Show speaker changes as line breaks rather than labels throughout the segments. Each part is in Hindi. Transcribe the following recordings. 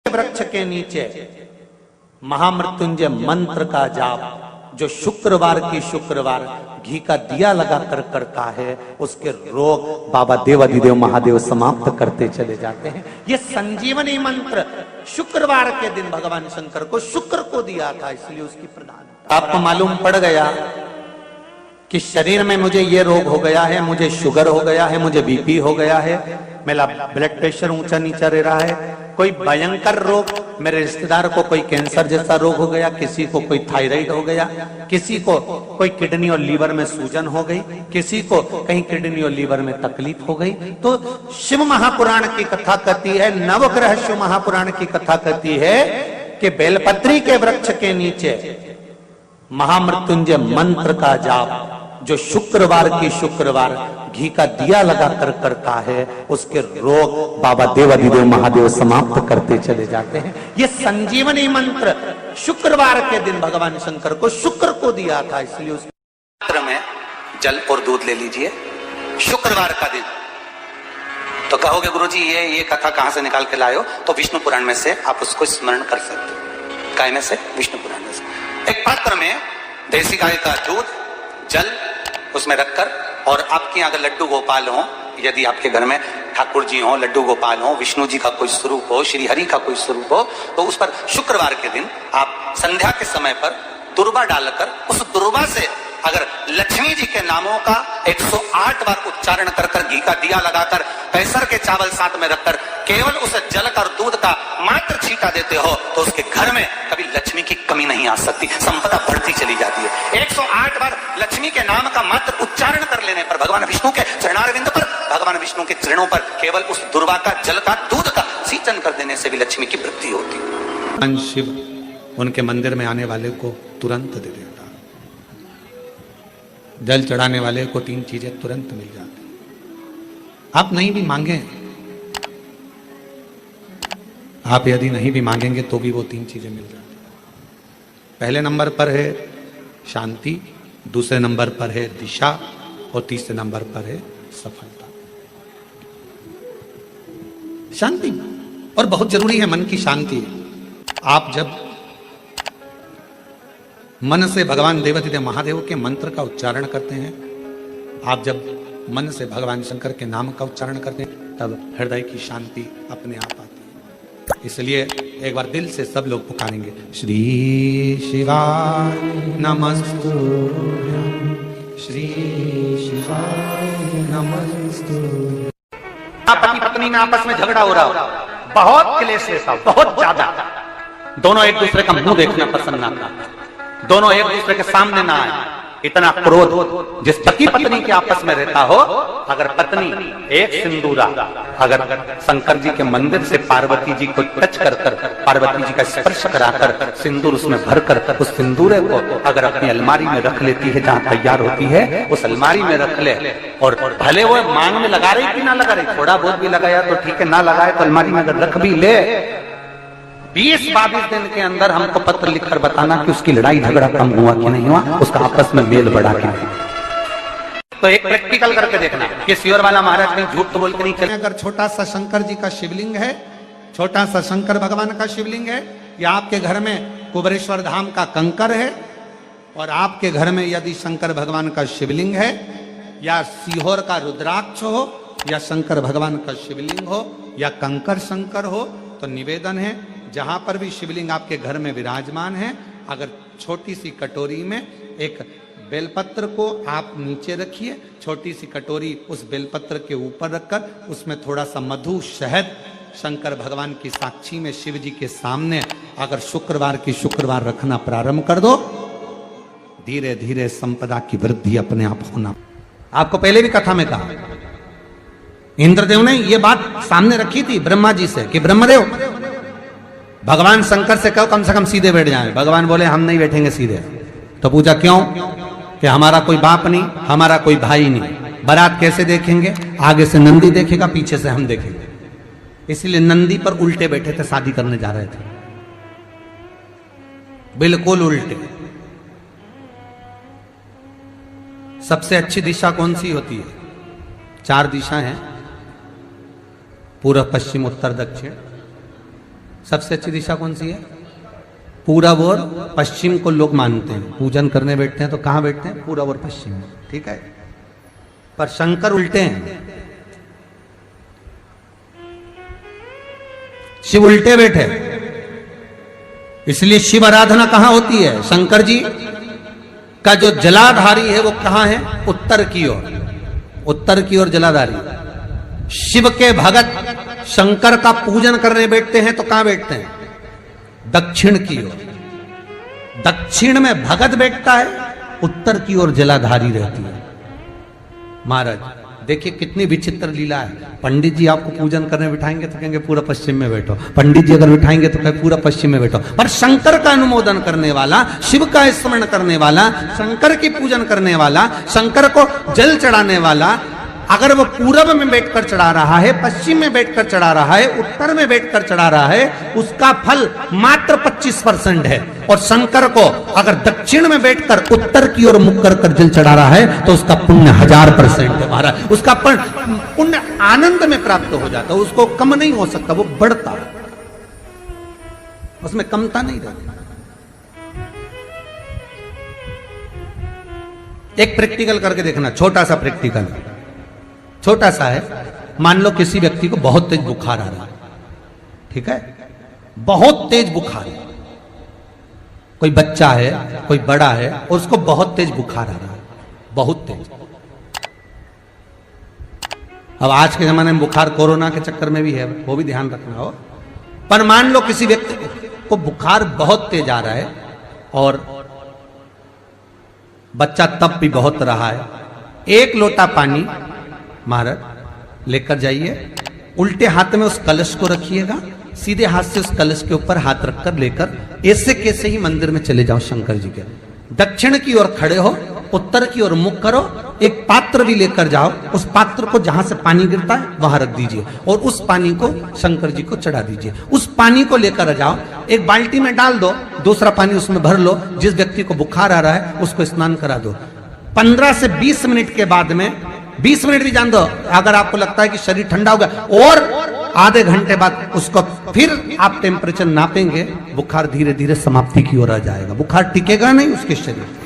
वृक्ष के नीचे महामृत्युंजय मंत्र का जाप जो शुक्रवार की शुक्रवार घी का दिया लगा कर करता है, उसके रोग बाबा देवाधिदेव महादेव समाप्त करते चले जाते हैं। ये संजीवनी मंत्र शुक्रवार के दिन भगवान शंकर को शुक्र को दिया था, इसलिए उसकी प्रधान। आपको मालूम पड़ गया कि शरीर में मुझे ये रोग हो गया है, मुझे शुगर हो गया है, मुझे बीपी हो गया है, मेरा ब्लड प्रेशर ऊंचा नीचा रह रहा है, कोई भयंकर रोग, मेरे रिश्तेदार को कोई कैंसर जैसा रोग हो गया, किसी को कोई थायराइड हो गया, किसी को कोई किडनी और लीवर में सूजन हो गई, किसी को कहीं किडनी और लीवर में तकलीफ हो गई। तो शिव महापुराण की कथा कहती है, नवग्रह शिव महापुराण की कथा कहती है कि बेलपत्री के वृक्ष के नीचे महामृत्युंजय मंत्र का जाप जो शुक्रवार की शुक्रवार घी का दिया लगा कर करता है, उसके रोग बाबा देवाधिदेव महादेव समाप्त करते चले जाते हैं। ये संजीवनी मंत्र शुक्रवार के दिन भगवान शंकर को शुक्र को दिया था, इसलिए उस मंत्र में जल और दूध ले लीजिए शुक्रवार का दिन। तो कहोगे गुरुजी ये कथा कहां से निकाल के लाए हो? तो विष्णु पुराण में से आप उसको स्मरण कर सकते हो। काय में से? विष्णु पुराण में से। एक पात्र में देसी गाय का दूध, जल उसमें रखकर, और आपके अगर लड्डू गोपाल हो, यदि आपके घर में ठाकुर जी हो, लड्डू गोपाल हो, विष्णु जी का कोई स्वरूप हो, श्री हरि का कोई स्वरूप हो, तो उस पर शुक्रवार के दिन आप संध्या के समय पर दुर्वा डालकर उस दुर्वा से अगर लक्ष्मी जी के नामों का 108 बार उच्चारण कर कर घी का दिया लगाकर पैसर के चावल साथ में रखकर केवल उस जल का और दूध का मात्र छींटा देते हो, तो उसके घर में कभी लक्ष्मी की कमी नहीं आ सकती, संपदा बढ़ती चली जाती है। 108 बार लक्ष्मी के नाम का मात्र उच्चारण कर लेने पर, भगवान विष्णु के चरणारविंद पर, भगवान विष्णु के चरणों पर केवल उस दुर्वा का, जल का, दूध का सिंचन कर देने से भी लक्ष्मी की वृद्धि होती। शिव उनके मंदिर में आने वाले को तुरंत दे देता, जल चढ़ाने वाले को 3 चीजें तुरंत मिल जाती। आप नहीं भी मांगे, आप यदि नहीं भी मांगेंगे तो भी वो 3 चीजें मिल जाती। पहले नंबर पर है शांति, दूसरे नंबर पर है दिशा, और तीसरे नंबर पर है सफलता। शांति और बहुत जरूरी है, मन की शांति। आप जब मन से भगवान देवाधिदेव महादेव के मंत्र का उच्चारण करते हैं, आप जब मन से भगवान शंकर के नाम का उच्चारण करते हैं, तब हृदय की शांति अपने आप आती है। इसलिए एक बार दिल से सब लोग पुकारेंगे, श्री शिवाय नमस्तुभ्यं, श्री शिवाय नमस्तुभ्यं। पति पत्नी में आपस में झगड़ा हो रहा हो, बहुत क्लेश है, बहुत ज्यादा, दोनों एक दूसरे का मुंह देखना पसंद ना करते, दोनों एक दूसरे के सामने ना आए, इतना क्रोध जिस पति पत्नी के आपस में रहता हो। अगर पत्नी एक सिंदूरा अगर शंकर जी के मंदिर से पार्वती जी को टच कर कर, पार्वती जी का स्पर्श कराकर सिंदूर उसमें भरकर उस सिंदूरे को अगर अपनी अलमारी में रख लेती है, जहां तैयार होती है उस अलमारी में रख ले, और भले वो मांग में लगा रही कि ना लगा रही, थोड़ा बहुत भी लगाया तो ठीक है, ना लगाए तो अलमारी में अगर रख भी ले, 20-22 दिन के अंदर हमको पत्र लिखकर बताना कि उसकी लड़ाई झगड़ा कम हुआ कि नहीं हुआ, उसका आपस में मेल बढ़ा कि नहीं। तो एक प्रैक्टिकल करके देखना कि सियोर वाला महाराज कहीं झूठ तो बोल के नहीं चले। अगर छोटा सा शंकर जी का शिवलिंग है, छोटा सा शंकर भगवान का शिवलिंग है, या आपके घर में कुबेरेश्वर धाम का कंकर है, और आपके घर में यदि शंकर भगवान का शिवलिंग है, या सीहोर का रुद्राक्ष हो, या शंकर भगवान का शिवलिंग हो, या कंकर शंकर हो, तो निवेदन है जहां पर भी शिवलिंग आपके घर में विराजमान है, अगर छोटी सी कटोरी में एक बेलपत्र को आप नीचे रखिए, छोटी सी कटोरी उस बेलपत्र के ऊपर रखकर उसमें थोड़ा सा मधु, शहद, शंकर भगवान की साक्षी में शिव जी के सामने अगर शुक्रवार की शुक्रवार रखना प्रारंभ कर दो, धीरे धीरे संपदा की वृद्धि अपने आप होना। आपको पहले भी कथा में कहा, इंद्रदेव ने यह बात सामने रखी थी ब्रह्मा जी से कि ब्रह्मदेव भगवान शंकर से कहो कम से कम सीधे बैठ जाए। भगवान बोले हम नहीं बैठेंगे सीधे। तो पूछा क्यों? कि हमारा कोई बाप नहीं, हमारा कोई भाई नहीं, बारात कैसे देखेंगे? आगे से नंदी देखेगा, पीछे से हम देखेंगे। इसलिए नंदी पर उल्टे बैठे थे, शादी करने जा रहे थे, बिल्कुल उल्टे। सबसे अच्छी दिशा कौन सी होती है? 4 दिशा हैं, पूर्व, पश्चिम, उत्तर, दक्षिण। सबसे अच्छी दिशा कौन सी है? पूरब और पश्चिम को लोग मानते हैं। पूजन करने बैठते हैं तो कहां बैठते हैं? पूरब और पश्चिम में, ठीक है। पर शंकर उल्टे हैं, शिव उल्टे बैठे, इसलिए शिव आराधना कहां होती है? शंकर जी का जो जलाधारी है वो कहां है? उत्तर की ओर, उत्तर की ओर जलाधारी। शिव के भगत शंकर का पूजन करने बैठते हैं तो कहां बैठते हैं? दक्षिण की ओर। दक्षिण में भगत बैठता है, उत्तर की ओर जलाधारी रहती है। महाराज देखिए कितनी विचित्र लीला है। पंडित जी आपको पूजन करने बिठाएंगे तो कहेंगे पूरा पश्चिम में बैठो, पंडित जी अगर बिठाएंगे तो कहेंगे पूरा पश्चिम में बैठो। पर शंकर का अनुमोदन करने वाला, शिव का स्मरण करने वाला, शंकर की पूजन करने वाला, शंकर को जल चढ़ाने वाला, अगर वो पूरब में बैठकर चढ़ा रहा है, पश्चिम में बैठकर चढ़ा रहा है, उत्तर में बैठकर चढ़ा रहा है, उसका फल मात्र 25% है। और शंकर को अगर दक्षिण में बैठकर उत्तर की ओर मुख कर जल चढ़ा रहा है तो उसका पुण्य 1000% है महाराज। उसका पुण्य आनंद में प्राप्त हो जाता है, उसको कम नहीं हो सकता, वो बढ़ता, उसमें कमता नहीं रहती। एक प्रैक्टिकल करके देखना, छोटा सा प्रैक्टिकल, छोटा सा है। मान लो किसी व्यक्ति को बहुत तेज बुखार आ रहा है, ठीक है, बहुत तेज बुखार है। कोई बच्चा है, कोई बड़ा है, और उसको बहुत तेज बुखार आ रहा है, बहुत तेज। अब आज के जमाने में बुखार कोरोना के चक्कर में भी है, वो भी ध्यान रखना हो। पर मान लो किसी व्यक्ति को बुखार बहुत तेज आ रहा है और बच्चा तप भी बहुत रहा है। एक लोटा पानी महाराज लेकर जाइए, उल्टे हाथ में उस कलश को रखिएगा, सीधे हाथ से उस कलश के ऊपर हाथ रखकर लेकर ऐसे कैसे ही मंदिर में चले जाओ शंकर जी के। दक्षिण की ओर खड़े हो, उत्तर की ओर मुख करो, एक पात्र भी लेकर जाओ, उस पात्र को जहां से पानी गिरता है वहां रख दीजिए और उस पानी को शंकर जी को चढ़ा दीजिए। उस पानी को लेकर जाओ, एक बाल्टी में डाल दो, दूसरा पानी उसमें भर लो, जिस व्यक्ति को बुखार आ रहा है उसको स्नान करा दो। 15 से 20 मिनट के बाद में, 20 मिनट भी जान दो, अगर आपको लगता है कि शरीर ठंडा हो गया, और आधे घंटे बाद उसको फिर आप टेम्परेचर नापेंगे, बुखार धीरे धीरे समाप्ति की ओर आ जाएगा, बुखार टिकेगा नहीं उसके शरीर।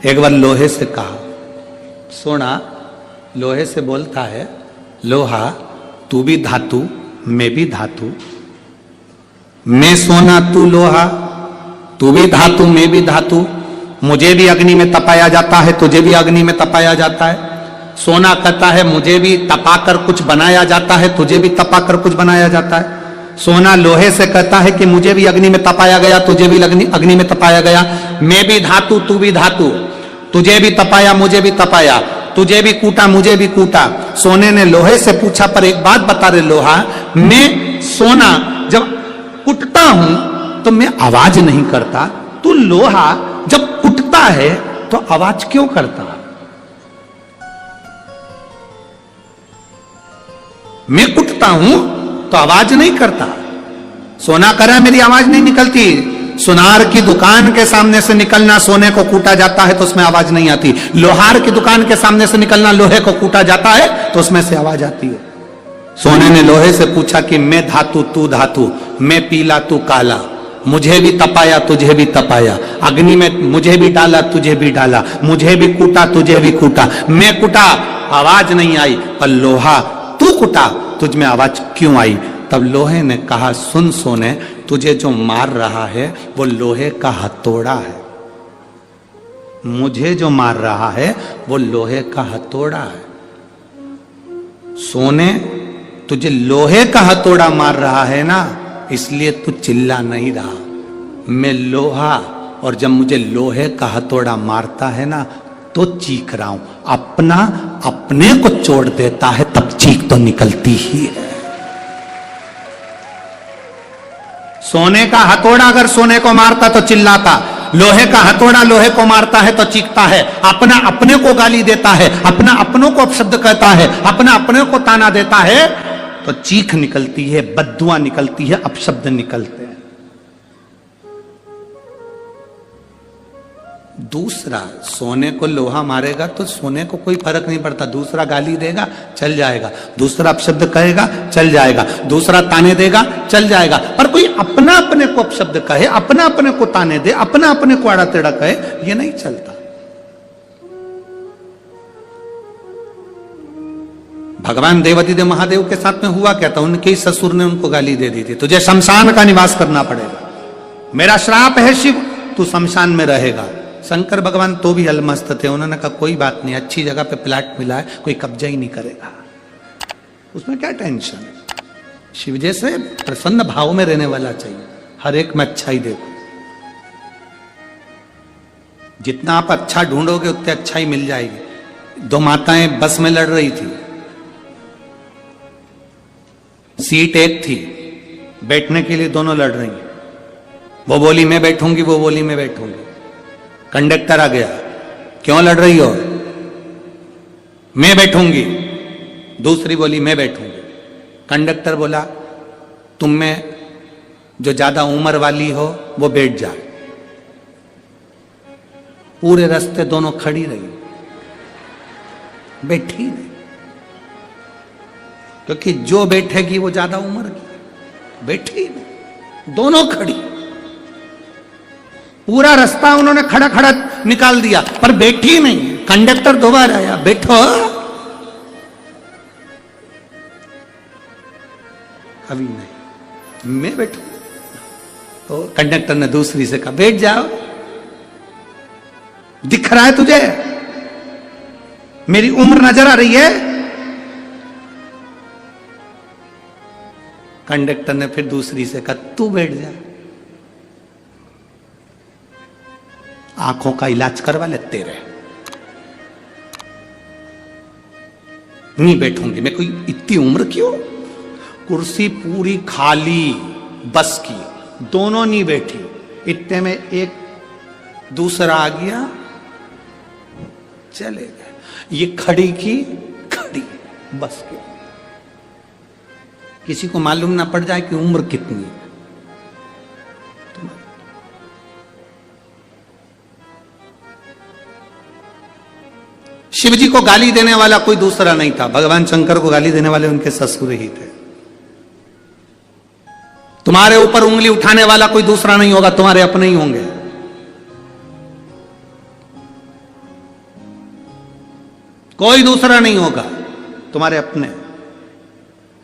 एक बार लोहे से कहा, सोना लोहे से बोलता है, लोहा तू भी धातु मैं भी धातु, मैं सोना तू लोहा, तू भी धातु मैं भी धातु, मुझे भी अग्नि में तपाया जाता है, तुझे भी अग्नि में तपाया जाता है। सोना कहता है मुझे भी तपाकर कुछ बनाया जाता है, तुझे भी तपाकर कुछ बनाया जाता है। सोना लोहे से कहता है कि मुझे भी अग्नि में तपाया गया, तुझे भी अग्नि में तपाया गया, मैं भी धातु तू भी धातु, तुझे भी तपाया मुझे भी तपाया, तुझे भी कूटा मुझे भी कूटा। सोने ने लोहे से पूछा, पर एक बात बता रहे लोहा, मैं सोना जब कुटता हूं तो मैं आवाज नहीं करता, तू लोहा जब कुटता है तो आवाज क्यों करता? मैं कुटता हूं तो आवाज नहीं करता। सोना कह रहा है मेरी आवाज नहीं निकलती। सुनार की दुकान के सामने से निकलना, सोने को कूटा जाता है तो उसमें आवाज नहीं आती। लोहार की दुकान के सामने से निकलना, लोहे को कूटा जाता है तो उसमें से आवाज आती है। सोने ने लोहे से पूछा कि मैं धातु तू धातु, मैं पीला तू काला, मुझे भी तपाया तुझे भी तपाया, अग्नि में मुझे भी डाला तुझे भी डाला, मुझे भी कूटा तुझे भी कूटा, मैं कुटा आवाज नहीं आई, पर लोहा तू कुटा तुझ में आवाज क्यों आई? तब लोहे ने कहा, सुन सोने, तुझे जो मार रहा है वो लोहे का हथौड़ा है, मुझे जो मार रहा है वो लोहे का हथौड़ा है। सोने तुझे लोहे का हथौड़ा मार रहा है ना, इसलिए तू चिल्ला नहीं रहा। मैं लोहा, और जब मुझे लोहे का हथौड़ा मारता है ना तो चीख रहा हूं। अपना अपने को चोट देता है तब चीख तो निकलती ही है। सोने का हथौड़ा अगर सोने को मारता तो चिल्लाता, लोहे का हथौड़ा लोहे को मारता है तो चीखता है। अपना अपने को गाली देता है, अपना अपनों को अपशब्द कहता है, अपना अपने को ताना देता है तो चीख निकलती है, बद्दुआ निकलती है, अपशब्द निकलते हैं। दूसरा सोने को लोहा मारेगा तो सोने को कोई फर्क नहीं पड़ता, दूसरा गाली देगा चल जाएगा, दूसरा अपशब्द कहेगा चल जाएगा, दूसरा ताने देगा चल जाएगा, पर कोई अपना अपने को अपशब्द कहे, अपना अपने को ताने दे, अपना अपने को आड़ा टेढ़ा कहे, ये नहीं चलता। भगवान देवादिदेव महादेव के साथ में हुआ क्या था, उनके ही ससुर ने उनको गाली दे दी थी, तुझे शमशान का निवास करना पड़ेगा, मेरा श्राप है शिव, तू शमशान में रहेगा। शंकर भगवान तो भी अलमस्त थे, उन्होंने कहा कोई बात नहीं, अच्छी जगह पे प्लाट मिला है, कोई कब्जा ही नहीं करेगा, उसमें क्या टेंशन है। शिव जैसे प्रसन्न भाव में रहने वाला चाहिए, हर एक में अच्छा ही देखो, जितना आप अच्छा ढूंढोगे उतने अच्छा ही मिल जाएगी। दो माताएं बस में लड़ रही थी, सीट एक थी, बैठने के लिए दोनों लड़ रही, वो बोली मैं बैठूंगी, वो बोली मैं बैठूंगी। कंडक्टर आ गया, क्यों लड़ रही हो, मैं बैठूंगी, दूसरी बोली मैं बैठूंगी। कंडक्टर बोला तुम में जो ज्यादा उम्र वाली हो वो बैठ जाए। पूरे रास्ते दोनों खड़ी रही, बैठी नहीं, क्योंकि जो बैठेगी वो ज्यादा उम्र की, बैठी नहीं, दोनों खड़ी। पूरा रास्ता उन्होंने खड़ा खड़ा निकाल दिया, पर बैठी नहीं। कंडक्टर दोबारा आया, बैठो, अभी नहीं, मैं बैठू। तो कंडक्टर ने दूसरी से कहा बैठ जाओ, दिख रहा है तुझे, मेरी उम्र नजर आ रही है। कंडक्टर ने फिर दूसरी से कहा तू बैठ जा, आंखों का इलाज करवा लेते रहे। नहीं बैठूंगी मैं, कोई इतनी उम्र क्यों। कुर्सी पूरी खाली बस की, दोनों नहीं बैठी, इतने में एक दूसरा आ गया, चले गए। ये खड़ी की खड़ी बस की, किसी को मालूम ना पड़ जाए कि उम्र कितनी है। शिवजी को गाली देने वाला कोई दूसरा नहीं था, भगवान शंकर को गाली देने वाले उनके ससुर ही थे। तुम्हारे ऊपर उंगली उठाने वाला कोई दूसरा नहीं होगा, तुम्हारे अपने ही होंगे। कोई दूसरा नहीं होगा, तुम्हारे अपने।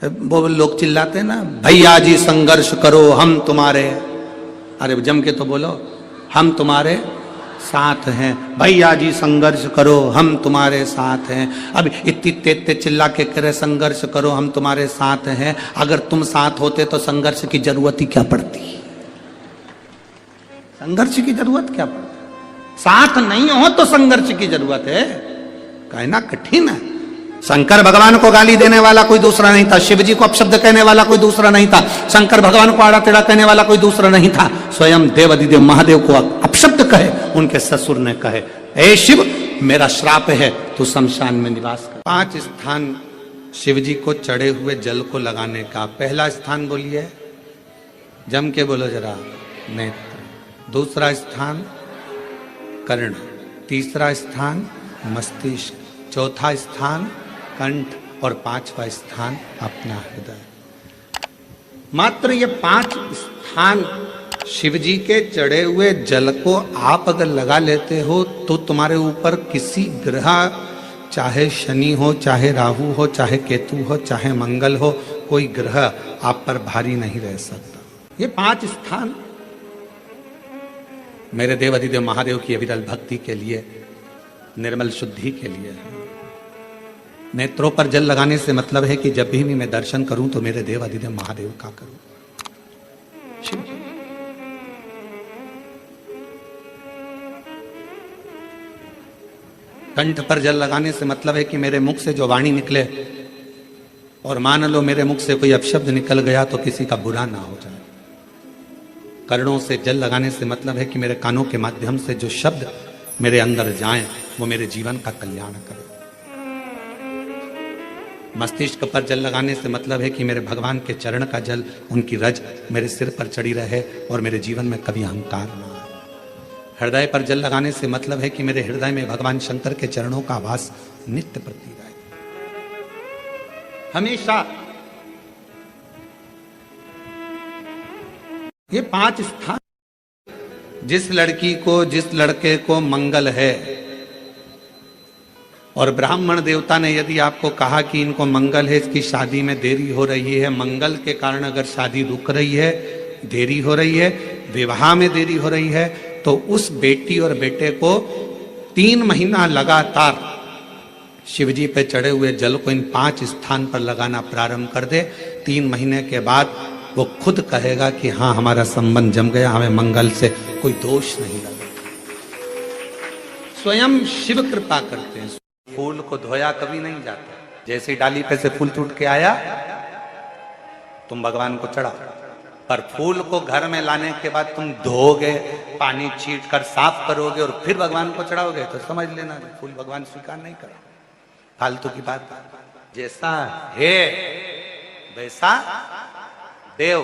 वो लोग चिल्लाते हैं ना, भैया जी संघर्ष करो हम तुम्हारे, अरे जम के तो बोलो, हम तुम्हारे साथ हैं, भैया जी संघर्ष करो हम तुम्हारे साथ हैं। अब इतनी तेज चिल्ला के करे संघर्ष करो हम तुम्हारे साथ हैं, अगर तुम साथ होते तो संघर्ष की जरूरत ही क्या पड़ती, संघर्ष की जरूरत क्या पड़ती, साथ नहीं हो तो संघर्ष की जरूरत है, कहना कठिन है। शंकर भगवान को गाली देने वाला कोई दूसरा नहीं था, शिव जी को अपशब्द कहने वाला कोई दूसरा नहीं था, शंकर भगवान को आड़ा टेढ़ा कहने वाला कोई दूसरा नहीं था, स्वयं देवादिदेव महादेव को अपशब्द कहे उनके ससुर ने कहे ए शिव मेरा श्राप है, तू शमशान में निवास कर। 5 स्थान शिव जी को चढ़े हुए जल को लगाने का। पहला स्थान बोलिए, जम के बोलो जरा, नेत्र। दूसरा स्थान कर्ण, तीसरा स्थान मस्तिष्क, चौथा स्थान कंठ और 5वां स्थान अपना हृदय। मात्र ये 5 स्थान शिव जी के चढ़े हुए जल को आप अगर लगा लेते हो तो तुम्हारे ऊपर किसी ग्रह, चाहे शनि हो, चाहे राहु हो, चाहे केतु हो, चाहे मंगल हो, कोई ग्रह आप पर भारी नहीं रह सकता। ये 5 स्थान मेरे देवादिदेव महादेव की अविरल भक्ति के लिए, निर्मल शुद्धि के लिए है। नेत्रों पर जल लगाने से मतलब है कि जब भी मैं दर्शन करूं तो मेरे देवादिदेव महादेव का करूं। कंठ पर जल लगाने से मतलब है कि मेरे मुख से जो वाणी निकले, और मान लो मेरे मुख से कोई अपशब्द निकल गया तो किसी का बुरा ना हो जाए। कर्णों से जल लगाने से मतलब है कि मेरे कानों के माध्यम से जो शब्द मेरे अंदर जाएं वो मेरे जीवन का कल्याण करें। मस्तिष्क पर जल लगाने से मतलब है कि मेरे भगवान के चरण का जल, उनकी रज मेरे सिर पर चढ़ी रहे और मेरे जीवन में कभी अहंकार ना आए। हृदय पर जल लगाने से मतलब है कि मेरे हृदय में भगवान शंकर के चरणों का वास नित्य प्रतीत है, हमेशा। ये 5 स्थान, जिस लड़की को, जिस लड़के को मंगल है, और ब्राह्मण देवता ने यदि आपको कहा कि इनको मंगल है, इसकी शादी में देरी हो रही है, मंगल के कारण अगर शादी रुक रही है, देरी हो रही है, विवाह में देरी हो रही है, तो उस बेटी और बेटे को 3 महीना लगातार शिवजी पे चढ़े हुए जल को इन 5 स्थान पर लगाना प्रारंभ कर दे। 3 महीने के बाद वो खुद कहेगा कि हाँ, हमारा संबंध जम गया, हमें मंगल से कोई दोष नहीं लगा। स्वयं शिव कृपा करते हैं। फूल को धोया कभी नहीं जाता, जैसे डाली पे से फूल टूट के आया तुम भगवान को चढ़ाओ, पर फूल को घर में लाने के बाद तुम धोगे, पानी छीट कर साफ करोगे और फिर भगवान को चढ़ाओगे, तो समझ लेना फूल भगवान स्वीकार नहीं करे। फालतू की बात। जैसा है वैसा देव,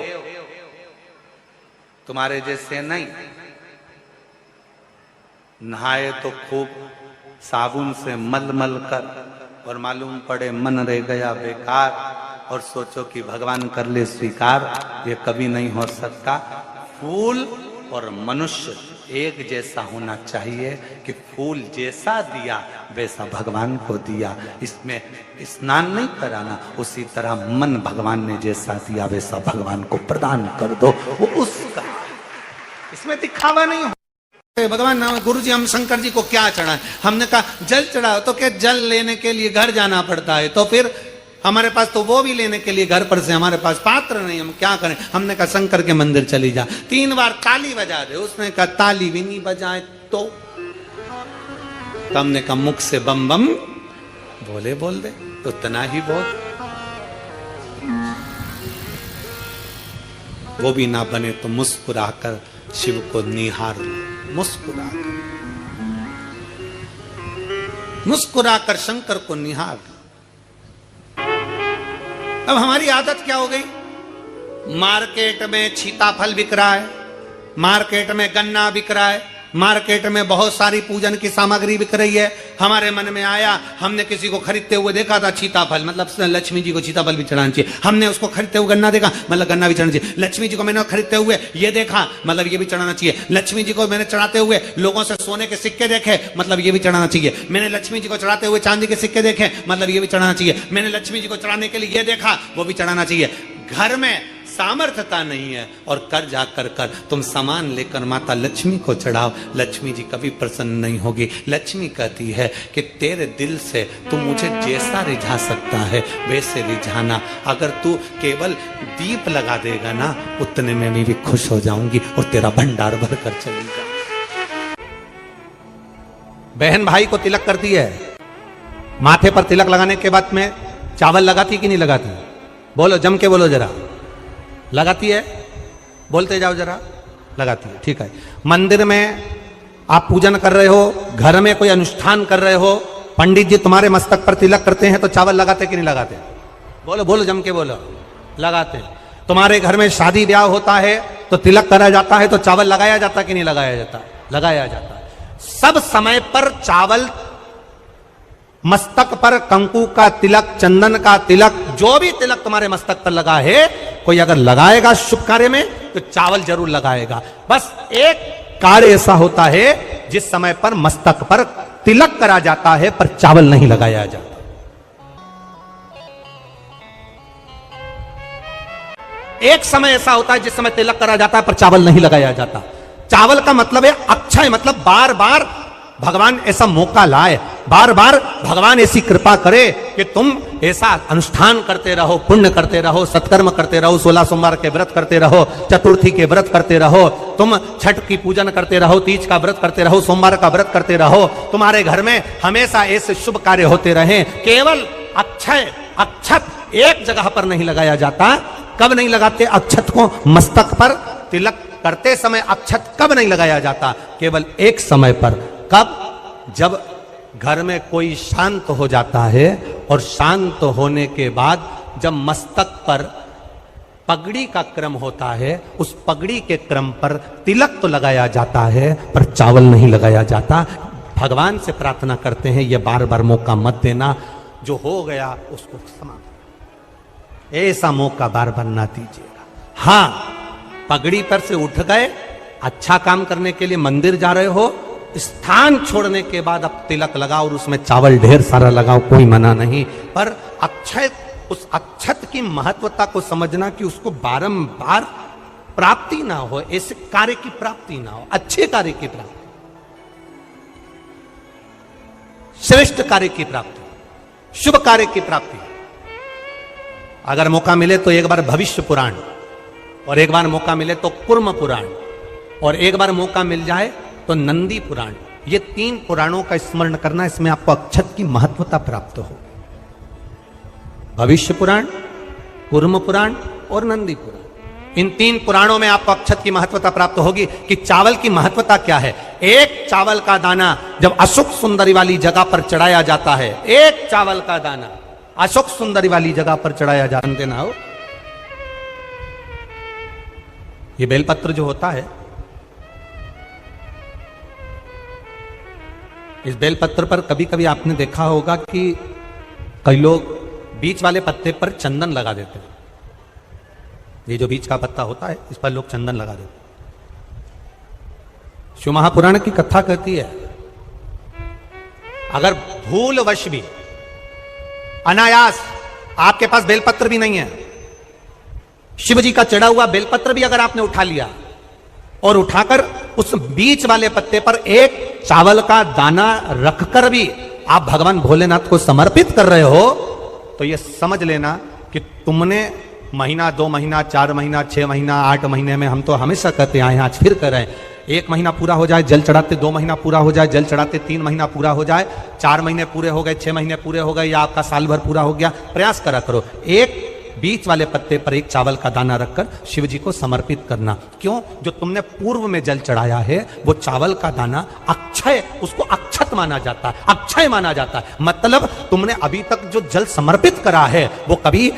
तुम्हारे जैसे नहीं। नहाए तो खूब साबुन से मल मल कर, और मालूम पड़े मन रह गया बेकार, और सोचो कि भगवान कर ले स्वीकार, ये कभी नहीं हो सकता। फूल और मनुष्य एक जैसा होना चाहिए कि फूल जैसा दिया वैसा भगवान को दिया, इसमें स्नान नहीं कराना। उसी तरह मन भगवान ने जैसा दिया वैसा भगवान को प्रदान कर दो, वो उसका, इसमें दिखावा नहीं हो। भगवान गुरु जी, हम शंकर जी को क्या चढ़ाएं? हमने कहा जल चढ़ाओ, तो क्या जल लेने के लिए घर जाना पड़ता है? तो फिर हमारे पास तो वो भी लेने के लिए घर पर से हमारे पास पात्र नहीं, हम क्या करें? हमने कहा शंकर के मंदिर चली जा, 3 बार ताली बजा दे। उसने कहा ताली भी नहीं बजाए तो हमने कहा मुख से बम बम बोले बोल दे, उतना ही बोल। वो भी ना बने तो मुस्कुराकर शिव को निहार लो, मुस्कुराकर शंकर को निहार। अब हमारी आदत क्या हो गई? मार्केट में सीताफल बिक रहा है, मार्केट में गन्ना बिक रहा है, मार्केट में बहुत सारी पूजन की सामग्री बिक रही है। हमारे मन में आया, हमने किसी को खरीदते हुए देखा था सीताफल, मतलब लक्ष्मी जी को सीताफल भी चढ़ाना चाहिए। हमने उसको खरीदते हुए गन्ना देखा, मतलब गन्ना भी चढ़ाना चाहिए। लक्ष्मी जी को मैंने खरीदते हुए ये देखा, मतलब ये भी चढ़ाना चाहिए। लक्ष्मी जी को मैंने चढ़ाते हुए लोगों से सोने के सिक्के देखे, मतलब ये भी चढ़ाना चाहिए। मैंने लक्ष्मी जी को चढ़ाते हुए चांदी के सिक्के देखे, मतलब ये भी चढ़ाना चाहिए। मैंने लक्ष्मी जी को चढ़ाने के लिए ये देखा, वो भी चढ़ाना चाहिए। घर में सामर्थ्यता नहीं है और कर जाकर कर तुम सामान लेकर माता लक्ष्मी को चढ़ाओ, लक्ष्मी जी कभी प्रसन्न नहीं होगी। लक्ष्मी कहती है कि तेरे दिल से तू मुझे जैसा रिझा सकता है वैसे रिझाना। अगर तू केवल दीप लगा देगा ना, उतने में मैं भी खुश हो जाऊंगी और तेरा भंडार भर कर चली जाऊंगी। बहन भाई को तिलक करती है, माथे पर तिलक लगाने के बाद में चावल लगाती कि नहीं लगाती? बोलो, जम के बोलो जरा। लगाती है? बोलते जाओ जरा। लगाती है, ठीक है। मंदिर में आप पूजन कर रहे हो, घर में कोई अनुष्ठान कर रहे हो, पंडित जी तुम्हारे मस्तक पर तिलक करते हैं तो चावल लगाते कि नहीं लगाते? बोलो बोलो, जम के बोलो। लगाते। तुम्हारे घर में शादी ब्याह होता है तो तिलक करा जाता है तो चावल लगाया जाता कि नहीं लगाया जाता? लगाया जाता। सब समय पर चावल, मस्तक पर कंकु का तिलक, चंदन का तिलक, जो भी तिलक तुम्हारे मस्तक पर लगा है, कोई अगर लगाएगा शुभ कार्य में तो चावल जरूर लगाएगा। बस एक कार्य ऐसा होता है जिस समय पर मस्तक पर तिलक करा जाता है पर चावल नहीं लगाया जाता। एक समय ऐसा होता है जिस समय तिलक करा जाता है पर चावल नहीं लगाया जाता। चावल का मतलब है अक्षय, मतलब बार बार भगवान ऐसा मौका लाए, बार बार भगवान ऐसी कृपा करे कि तुम ऐसा अनुष्ठान करते रहो, पुण्य करते रहो, सत्कर्म करते रहो, 16 सोमवार के व्रत करते रहो, चतुर्थी के व्रत करते रहो, तुम छठ की पूजन करते रहो, तीज का व्रत करते रहो, सोमवार का व्रत करते रहो। तुम्हारे घर में हमेशा ऐसे शुभ कार्य होते रहे। केवल अक्षय, अक्षत एक जगह पर नहीं लगाया जाता। कब नहीं लगाते अक्षत को? मस्तक पर तिलक करते समय अक्षत कब नहीं लगाया जाता? केवल एक समय पर। कब? जब घर में कोई शांत हो जाता है और शांत होने के बाद जब मस्तक पर पगड़ी का क्रम होता है, उस पगड़ी के क्रम पर तिलक तो लगाया जाता है पर चावल नहीं लगाया जाता। भगवान से प्रार्थना करते हैं ये बार बार मौका मत देना, जो हो गया उसको समाप्त, ऐसा मौका बार बार ना दीजिएगा। हां, पगड़ी पर से उठ गए, अच्छा काम करने के लिए मंदिर जा रहे हो, स्थान छोड़ने के बाद अब तिलक लगाओ और उसमें चावल ढेर सारा लगाओ, कोई मना नहीं। पर अक्षय, उस अक्षत की महत्वता को समझना कि उसको बारंबार प्राप्ति ना हो, ऐसे कार्य की प्राप्ति ना हो, अच्छे कार्य की प्राप्ति, श्रेष्ठ कार्य की प्राप्ति, शुभ कार्य की प्राप्ति। अगर मौका मिले तो एक बार भविष्य पुराण, और एक बार मौका मिले तो कुर्म पुराण, और एक बार मौका मिल जाए तो नंदी पुराण। ये 3 पुराणों का स्मरण करना, इसमें आपको अक्षत की महत्वता प्राप्त हो। भविष्य पुराण, कुर्म पुराण और नंदी पुराण, इन 3 पुराणों में आपको अक्षत की महत्वता प्राप्त होगी कि चावल की महत्वता क्या है। एक चावल का दाना जब अशोक सुंदरी वाली जगह पर चढ़ाया जाता है, एक चावल का दाना अशोक सुंदरी वाली जगह पर चढ़ाया जाता देना हो, ये बेलपत्र जो होता है, इस बेलपत्र पर कभी कभी आपने देखा होगा कि कई लोग बीच वाले पत्ते पर चंदन लगा देते हैं। ये जो बीच का पत्ता होता है, इस पर लोग चंदन लगा देते हैं। शिव महापुराण की कथा कहती है, अगर भूलवश भी, अनायास, आपके पास बेलपत्र भी नहीं है, शिव जी का चढ़ा हुआ बेलपत्र भी अगर आपने उठा लिया और उठाकर उस बीच वाले पत्ते पर एक चावल का दाना रखकर भी आप भगवान भोलेनाथ को समर्पित कर रहे हो, तो यह समझ लेना कि तुमने महीना, 2 महीना, 4 महीना, 6 महीना, 8 महीने में, हम तो हमेशा कहते हैं, आज फिर कर रहे हैं, 1 महीना पूरा हो जाए जल चढ़ाते, 2 महीना पूरा हो जाए जल चढ़ाते, 3 महीना पूरा हो जाए, 4 महीने पूरे हो गए, 6 महीने पूरे हो गए, या आपका साल भर पूरा हो गया, प्रयास करा करो, एक बीच वाले पत्ते पर एक चावल का दाना रखकर शिव जी को समर्पित करना। क्यों? जो तुमने पूर्व में जल चढ़ाया है वो चावल का दाना अक्षय, उसको अक्षत माना जाता है, अक्षय माना जाता है। मतलब तुमने अभी तक जो जल समर्पित करा है वो कभी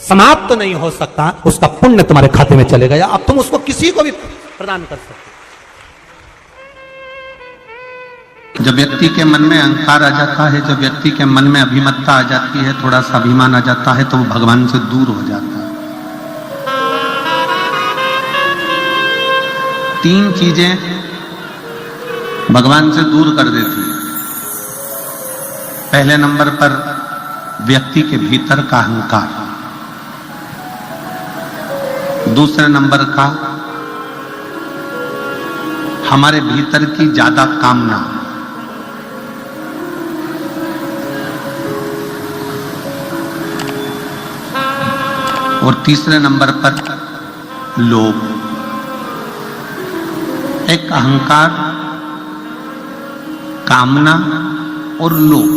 समाप्त नहीं हो सकता, उसका पुण्य तुम्हारे खाते में चले गया, अब तुम उसको किसी को भी प्रदान कर सकते।
जब व्यक्ति के मन में अहंकार आ जाता है, जब व्यक्ति के मन में अभिमत्ता आ जाती है, थोड़ा सा अभिमान आ जाता है, तो वो भगवान से दूर हो जाता है। 3 चीजें भगवान से दूर कर देती है। पहले नंबर पर व्यक्ति के भीतर का अहंकार, दूसरे नंबर का हमारे भीतर की ज्यादा कामना, और तीसरे नंबर पर लोभ। एक अहंकार, कामना और लोभ,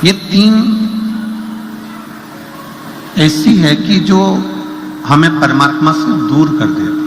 ये 3 ऐसी है कि जो हमें परमात्मा से दूर कर देती है।